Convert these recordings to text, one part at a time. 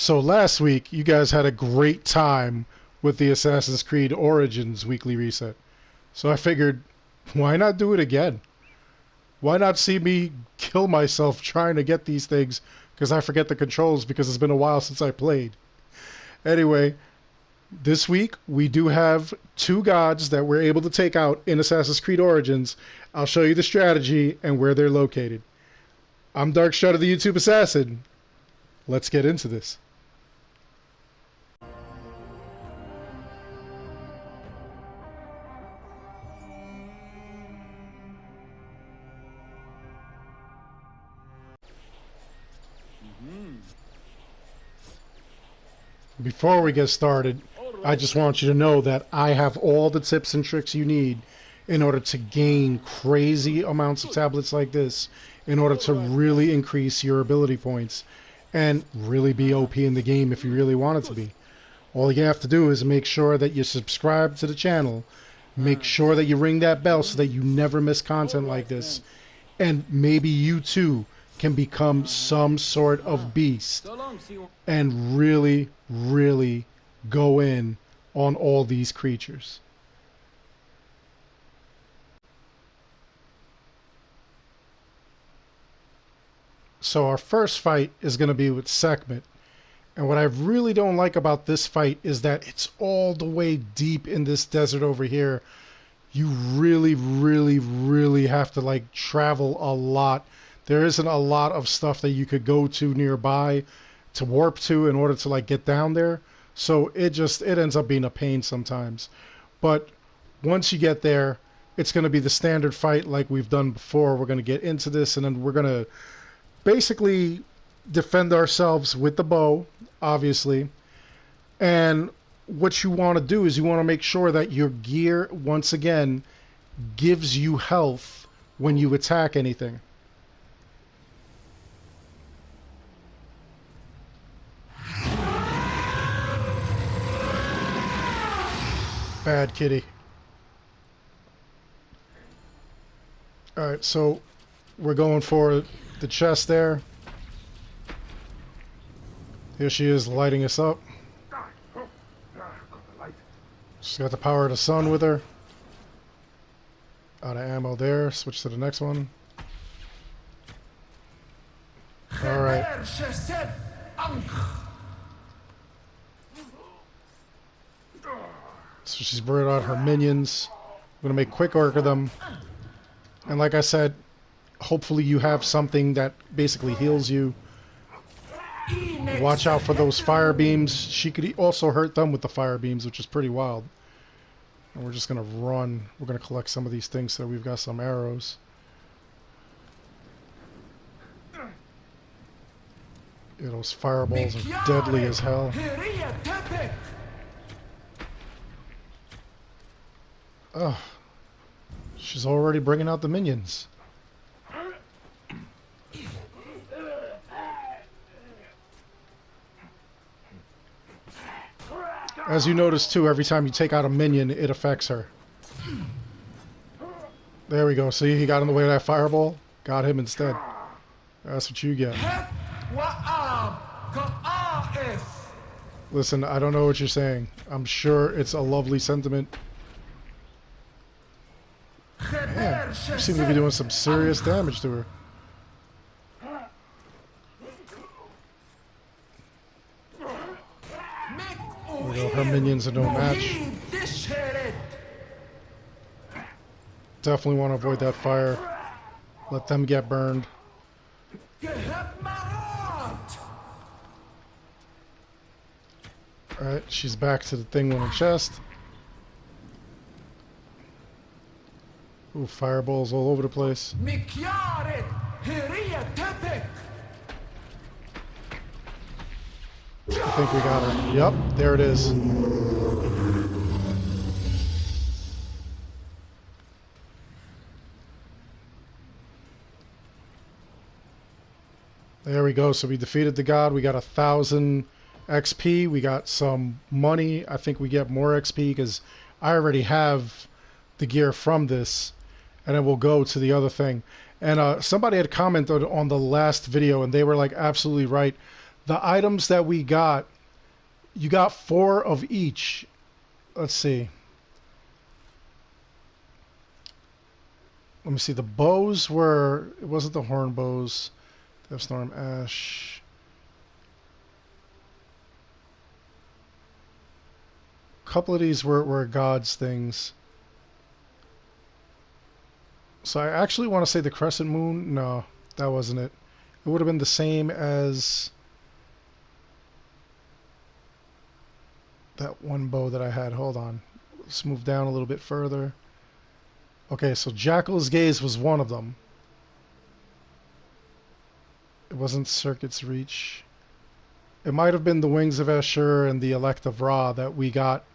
So last week, you guys had a great time with the Assassin's Creed Origins weekly reset. So I figured, why not do it again? Why not see me kill myself trying to get these things because I forget the controls because it's been a while since I played. Anyway, this week we do have two gods that we're able to take out in Assassin's Creed Origins. I'll show you the strategy and where they're located. I'm Dark Shadow, the YouTube Assassin. Let's get into this. Before we get started, I just want you to know that I have all the tips and tricks you need in order to gain crazy amounts of tablets like this, in order to really increase your ability points and really be OP in the game if you really want it to be. All you have to do is make sure that you subscribe to the channel, make sure that you ring that bell so that you never miss content like this, and maybe you too can become some sort of beast and really go in on all these creatures. So our first fight is going to be with Sekhmet. And what I really don't like about this fight is that it's all the way deep in this desert over here. You really have to like travel a lot. There isn't a lot of stuff that you could go to nearby to warp to in order to like get down there. So it ends up being a pain sometimes. But once you get there, it's going to be the standard fight like we've done before. We're going to get into this and then we're going to basically defend ourselves with the bow, obviously. And what you want to do is you want to make sure that your gear, once again, gives you health when you attack anything. Bad kitty. Alright, so we're going for the chest there. Here she is lighting us up. She's got the power of the sun with her. Out of ammo there. Switch to the next one. Alright. So she's brought out her minions. I'm going to make quick work of them. And like I said, hopefully you have something that basically heals you. Watch out for those fire beams. She could also hurt them with the fire beams, which is pretty wild. And we're just going to run. We're going to collect some of these things so we've got some arrows. Yeah, those fireballs are deadly as hell. Oh, she's already bringing out the minions. As you notice too, every time you take out a minion, it affects her. There we go. See, he got in the way of that fireball. Got him instead. That's what you get. Listen, I don't know what you're saying. I'm sure it's a lovely sentiment. Man, you seem to be doing some serious damage to her. There we go, her minions are no match. Definitely want to avoid that fire. Let them get burned. Alright, she's back to the thing on her chest. Ooh, fireballs all over the place. I think we got her. Yep, there it is. There we go. So we defeated the god. We got 1,000 XP. We got some money. I think we get more XP because I already have the gear from this. And then we'll go to the other thing. And somebody had commented on the last video, and they were like absolutely right. the items that we got, you got 4 of each. Let's see. Let me see. The bows were... It wasn't the horn bows. Deathstorm Ash. A couple of these were God's things. So I actually want to say the Crescent Moon. No, that wasn't it. It would have been the same as that one bow that I had. Hold on. Let's move down a little bit further. Okay, so Jackal's Gaze was one of them. It wasn't Circuit's Reach. It might have been the Wings of Ashur and the Elect of Ra that we got,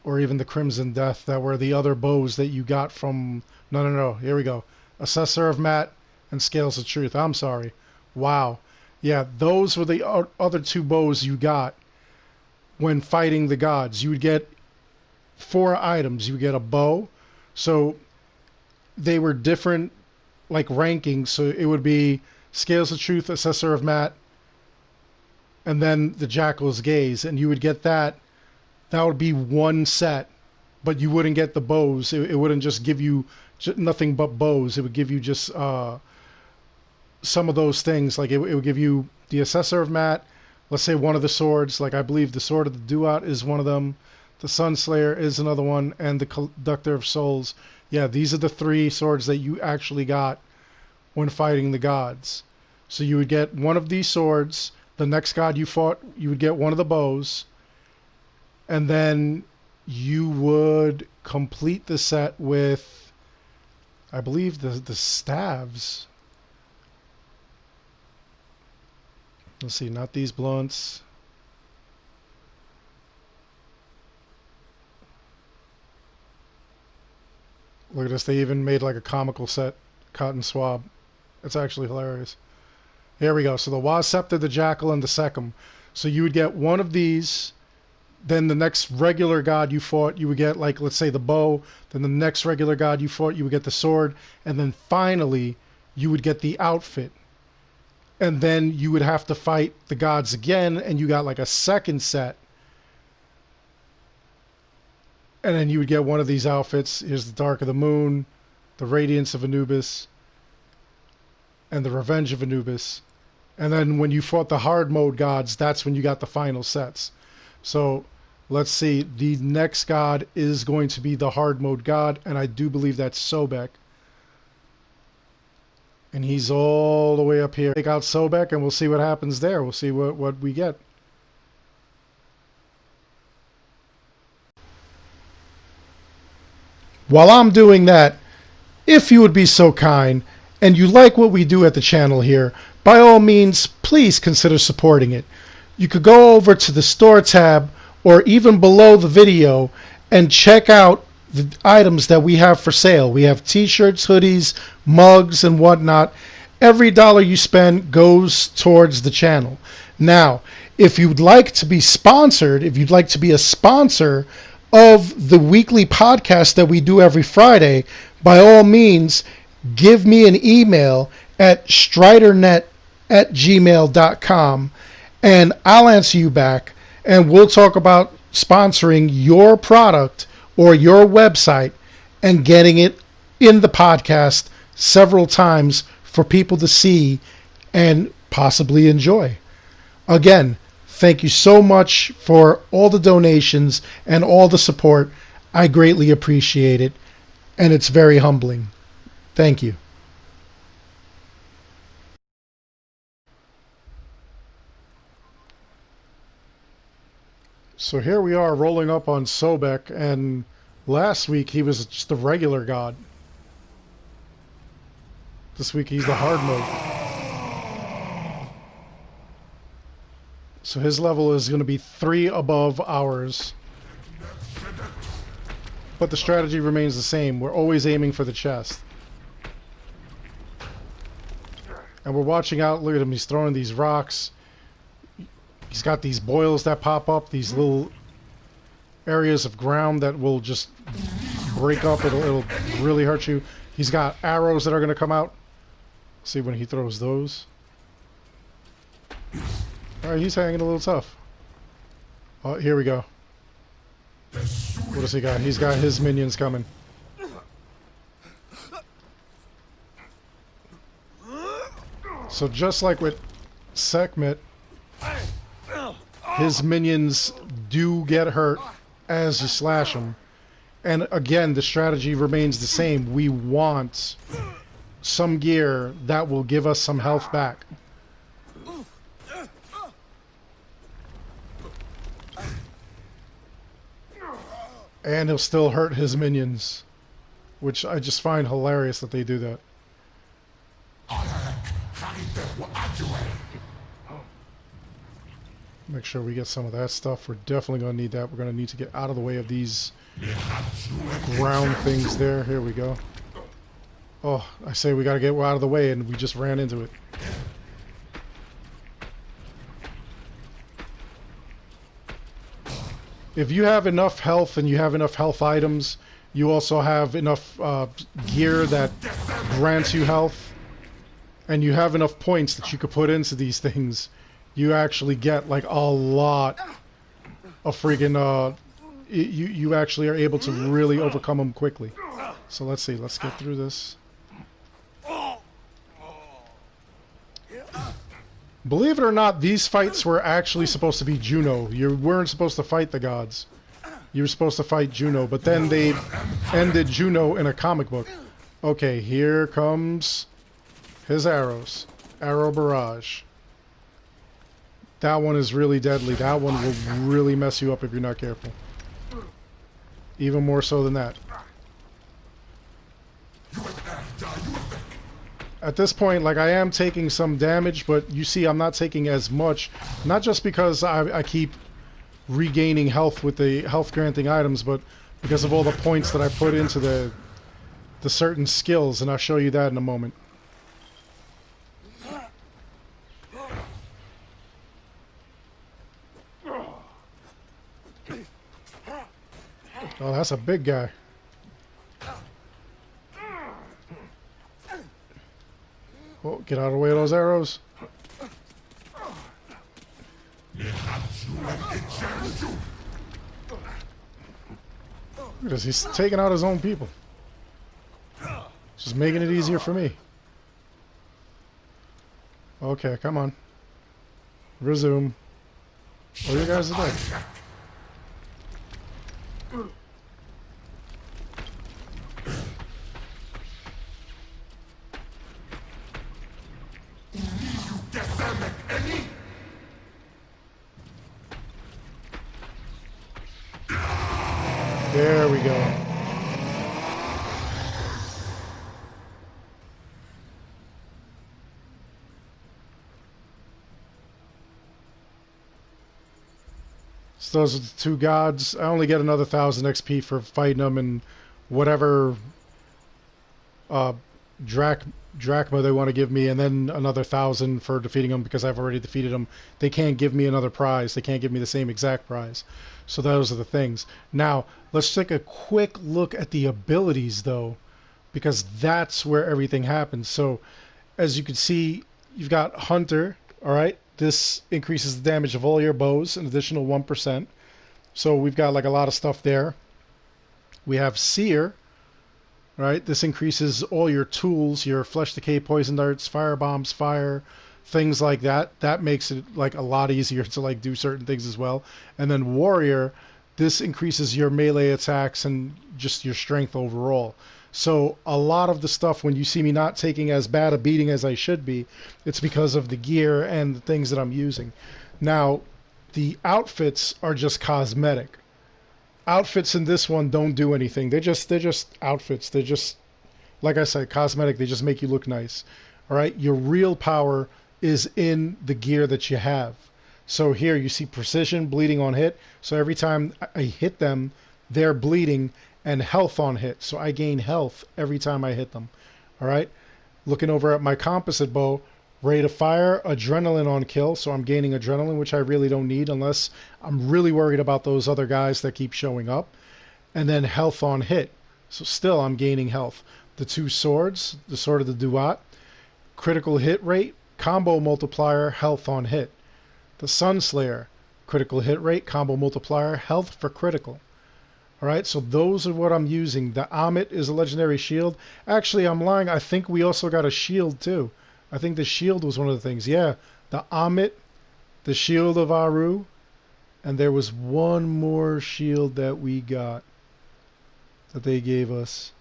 or even the Crimson Death that were the other bows that you got from... No. Here we go. Assessor of Matt and Scales of Truth. I'm sorry. Wow. Yeah, those were the other 2 bows you got when fighting the gods. You would get 4 items. You would get a bow. So they were different, like, rankings. So it would be Scales of Truth, Assessor of Matt, and then the Jackal's Gaze. And you would get that. That would be one set, but you wouldn't get the bows. It wouldn't just give you nothing but bows. It would give you just some of those things. Like it would give you the Assessor of Matt, let's say one of the swords. Like I believe the Sword of the Duat is one of them. The Sunslayer is another one, and the Conductor of Souls. Yeah, these are the 3 swords that you actually got when fighting the gods. So you would get one of these swords. The next god you fought, you would get one of the bows. And then you would complete the set with, I believe, the staves. Let's see, not these blunts. Look at this. They even made like a comical set, cotton swab. It's actually hilarious. Here we go. So the Waz Scepter, the Jackal, and the Sekhem. So you would get one of these. Then the next regular god you fought, you would get, like, let's say the bow. Then the next regular god you fought, you would get the sword. And then finally, you would get the outfit. And then you would have to fight the gods again, and you got like a second set. And then you would get one of these outfits. Here's the Dark of the Moon, the Radiance of Anubis, and the Revenge of Anubis. And then when you fought the hard mode gods, that's when you got the final sets. So let's see. The next god is going to be the hard mode god, and I do believe that's Sobek. And he's all the way up here. Take out Sobek, and we'll see what happens there. We'll see what we get. While I'm doing that, if you would be so kind, and you like what we do at the channel here, by all means, please consider supporting it. You could go over to the store tab, or even below the video, and check out the items that we have for sale. We have t-shirts, hoodies, mugs, and whatnot. Every dollar you spend goes towards the channel. Now, if you'd like to be sponsored, if you'd like to be a sponsor of the weekly podcast that we do every Friday, by all means, give me an email at stridernet@gmail.com, and I'll answer you back, and we'll talk about sponsoring your product or your website and getting it in the podcast several times for people to see and possibly enjoy. Again, thank you so much for all the donations and all the support. I greatly appreciate it, and it's very humbling. Thank you. So here we are rolling up on Sobek, and last week he was just a regular god. This week he's the hard mode. So his level is going to be 3 above ours. But the strategy remains the same. We're always aiming for the chest. And we're watching out. Look at him. He's throwing these rocks. He's got these boils that pop up. These little areas of ground that will just break up. It'll really hurt you. He's got arrows that are going to come out. See when he throws those. Alright, he's hanging a little tough. Oh, here we go. What does he got? He's got his minions coming. So just like with Sekhmet, his minions do get hurt as you slash them. And again, the strategy remains the same. We want some gear that will give us some health back. And he'll still hurt his minions, which I just find hilarious that they do that. Make sure we get some of that stuff. We're definitely going to need that. We're going to need to get out of the way of these ground things there. Here we go. Oh, I say we got to get out of the way, and we just ran into it. If you have enough health and you have enough health items, you also have enough gear that grants you health, and you have enough points that you could put into these things, you actually get like a lot of freaking you actually are able to really overcome them quickly. So let's see, let's get through this. Believe it or not, these fights were actually supposed to be Juno. You weren't supposed to fight the gods. You were supposed to fight Juno, but then they ended Juno in a comic book. Okay, here comes his arrows. Arrow barrage. That one is really deadly. That one will really mess you up if you're not careful. Even more so than that. At this point, like, I am taking some damage, but you see I'm not taking as much. Not just because I keep regaining health with the health granting items, but because of all the points that I put into the certain skills, and I'll show you that in a moment. Oh, that's a big guy. Oh, get out of the way of those arrows. Because he's taking out his own people. Just making it easier for me. Okay, come on. Resume. Oh, you guys are dead. There we go. So those are the two gods. I only get another 1,000 XP for fighting them, and whatever drachma they want to give me, and then another 1,000 for defeating them because I've already defeated them. They can't give me another prize. They can't give me the same exact prize. So those are the things. Now, let's take a quick look at the abilities, though, because that's where everything happens. So, as you can see, you've got Hunter, all right? This increases the damage of all your bows, an additional 1%. So we've got like a lot of stuff there. We have Seer, right? This increases all your tools, your flesh decay, poison darts, fire bombs, fire, things like that. That makes it like a lot easier to like do certain things as well. And then Warrior, this increases your melee attacks and just your strength overall. So a lot of the stuff, when you see me not taking as bad a beating as I should be, it's because of the gear and the things that I'm using. Now, the outfits are just cosmetic. Outfits in this one don't do anything. They're just outfits. They're just, like I said, cosmetic. They just make you look nice. All right? Your real power is in the gear that you have. So here you see precision, bleeding on hit. So every time I hit them, they're bleeding, and health on hit. So I gain health every time I hit them. All right? Looking over at my composite bow, rate of fire, adrenaline on kill. So I'm gaining adrenaline, which I really don't need unless I'm really worried about those other guys that keep showing up. And then health on hit. So still I'm gaining health. The two swords, the sword of the Duat, critical hit rate, combo multiplier, health on hit. The Sunslayer, critical hit rate, combo multiplier, health for critical. All right, so those are what I'm using. The Amit is a legendary shield. Actually, I'm lying. I think we also got a shield too. I think the shield was one of the things. Yeah, the Amit, the shield of Aru, and there was one more shield that we got that they gave us.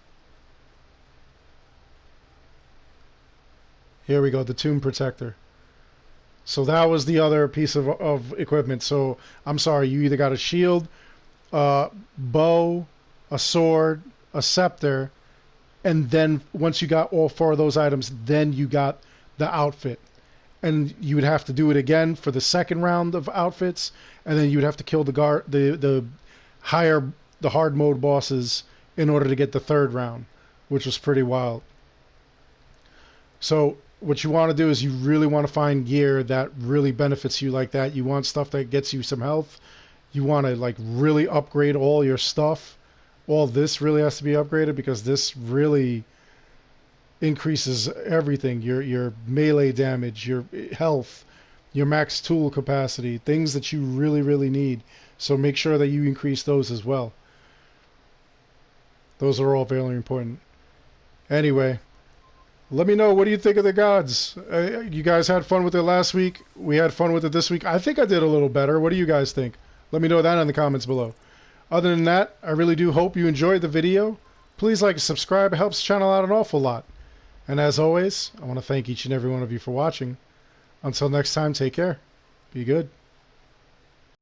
Here we go, the Tomb Protector. So that was the other piece of equipment. So I'm sorry, you either got a shield, bow, a sword, a scepter, and then once you got all four of those items, then you got the outfit. And you would have to do it again for the second round of outfits, and then you would have to kill the hard mode bosses in order to get the third round, which was pretty wild. So what you want to do is you really want to find gear that really benefits you like that. You want stuff that gets you some health. You want to like really upgrade all your stuff. All this really has to be upgraded because this really increases everything. Your melee damage, your health, your max tool capacity, things that you really need. So make sure that you increase those as well. Those are all very important. Anyway, let me know, what do you think of the gods? You guys had fun with it last week. We had fun with it this week. I think I did a little better. What do you guys think? Let me know that in the comments below. Other than that, I really do hope you enjoyed the video. Please like and subscribe. It helps the channel out an awful lot. And as always, I want to thank each and every one of you for watching. Until next time, take care. Be good.